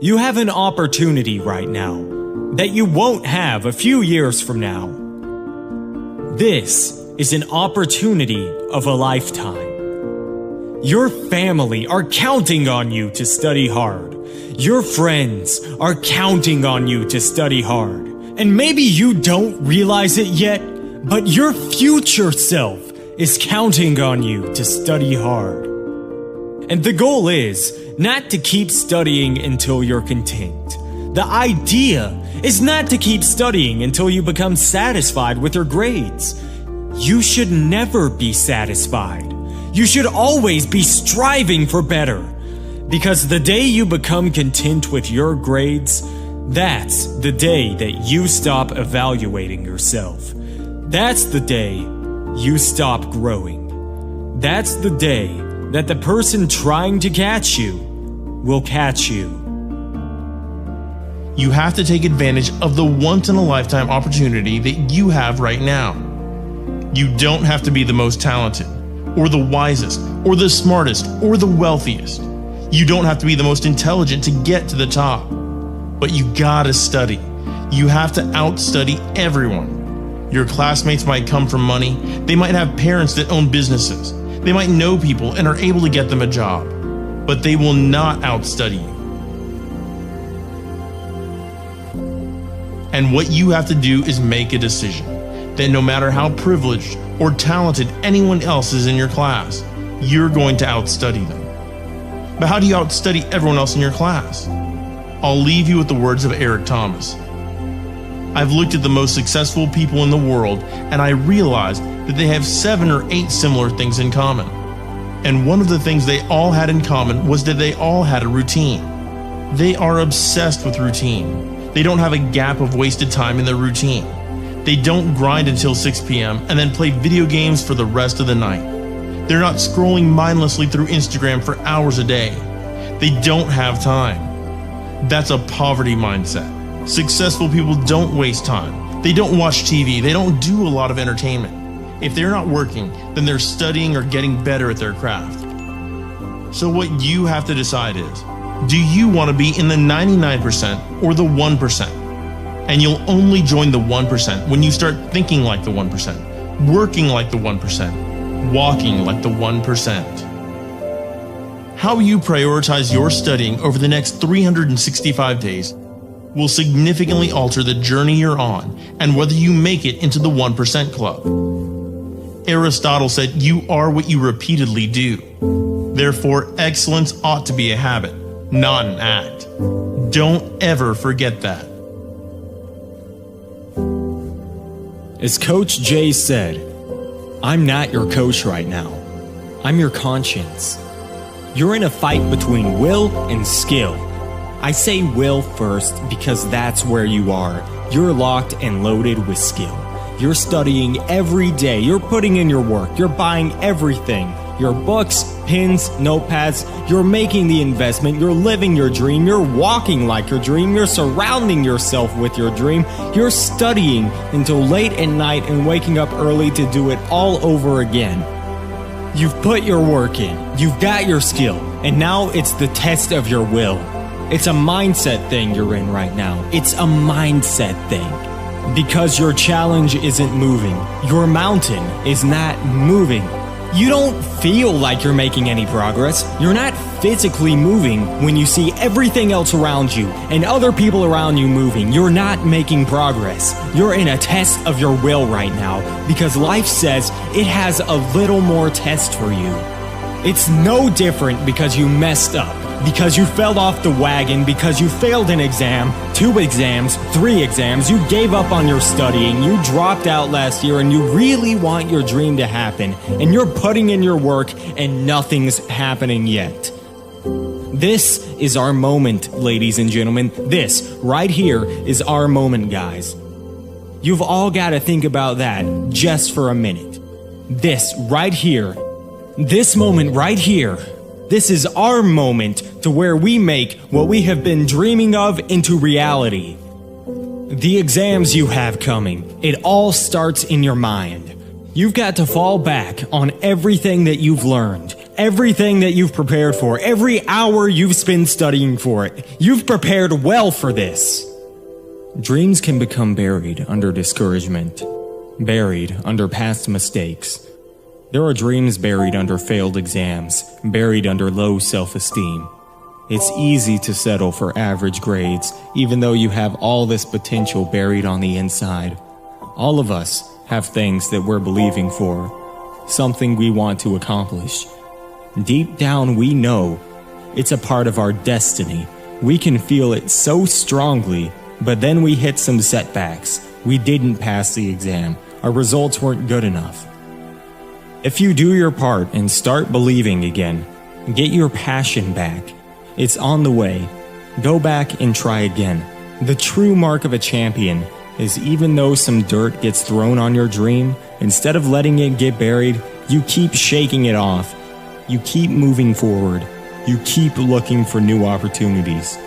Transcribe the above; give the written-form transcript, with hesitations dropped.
You have an opportunity right now that you won't have a few years from now. This is an opportunity of a lifetime. Your family are counting on you to study hard. Your friends are counting on you to study hard. And maybe you don't realize it yet, but your future self is counting on you to study hard. And the goal is not to keep studying until you're content. The idea is not to keep studying until you become satisfied with your grades. You should never be satisfied. You should always be striving for better. Because the day you become content with your grades, that's the day that you stop evaluating yourself. That's the day you stop growing. That's the day that the person trying to catch you will catch you. You have to take advantage of the once-in-a-lifetime opportunity that you have right now. You don't have to be the most talented, or the wisest, or the smartest, or the wealthiest. You don't have to be the most intelligent to get to the top. But you gotta study. You have to outstudy everyone. Your classmates might come from money. They might have parents that own businesses. They might know people and are able to get them a job. But they will not outstudy you. And what you have to do is make a decision that no matter how privileged or talented anyone else is in your class, you're going to outstudy them. But how do you outstudy everyone else in your class? I'll leave you with the words of Eric Thomas. I've looked at the most successful people in the world, and I realized that they have 7 or 8 similar things in common. And one of the things they all had in common was that they all had a routine. They are obsessed with routine. They don't have a gap of wasted time in their routine. They don't grind until 6 p.m. and then play video games for the rest of the night. They're not scrolling mindlessly through Instagram for hours a day. They don't have time. That's a poverty mindset. Successful people don't waste time. They don't watch TV. They don't do a lot of entertainment. If they're not working, then they're studying or getting better at their craft. So what you have to decide is, do you want to be in the 99% or the 1%? And you'll only join the 1% when you start thinking like the 1%, working like the 1%, walking like the 1%. How you prioritize your studying over the next 365 days will significantly alter the journey you're on and whether you make it into the 1% club. Aristotle said you are what you repeatedly do. Therefore, excellence ought to be a habit, not an act. Don't ever forget that. As Coach Jay said, I'm not your coach right now. I'm your conscience. You're in a fight between will and skill. I say will first because that's where you are. You're locked and loaded with skill. You're studying every day. You're putting in your work. You're buying everything. Your books, pens, notepads. You're making the investment. You're living your dream. You're walking like your dream. You're surrounding yourself with your dream. You're studying until late at night and waking up early to do it all over again. You've put your work in. You've got your skill. And now it's the test of your will. It's a mindset thing you're in right now. It's a mindset thing. Because your challenge isn't moving. Your mountain is not moving. You don't feel like you're making any progress. You're not physically moving when you see everything else around you and other people around you moving. You're not making progress. You're in a test of your will right now because life says it has a little more test for you. It's no different because you messed up, because you fell off the wagon, because you failed an exam, 2 exams, 3 exams, you gave up on your studying, you dropped out last year, and you really want your dream to happen, and you're putting in your work, and nothing's happening yet. This is our moment, ladies and gentlemen. This right here is our moment, guys. You've all got to think about that just for a minute. This right here, this moment right here, this is our moment to where we make what we have been dreaming of into reality. The exams you have coming, it all starts in your mind. You've got to fall back on everything that you've learned, everything that you've prepared for, every hour you've spent studying for it. You've prepared well for this. Dreams can become buried under discouragement, buried under past mistakes. There are dreams buried under failed exams, buried under low self-esteem. It's easy to settle for average grades, even though you have all this potential buried on the inside. All of us have things that we're believing for, something we want to accomplish. Deep down, we know it's a part of our destiny. We can feel it so strongly, but then we hit some setbacks. We didn't pass the exam. Our results weren't good enough. If you do your part and start believing again, get your passion back. It's on the way. Go back and try again. The true mark of a champion is even though some dirt gets thrown on your dream, instead of letting it get buried, you keep shaking it off. You keep moving forward. You keep looking for new opportunities.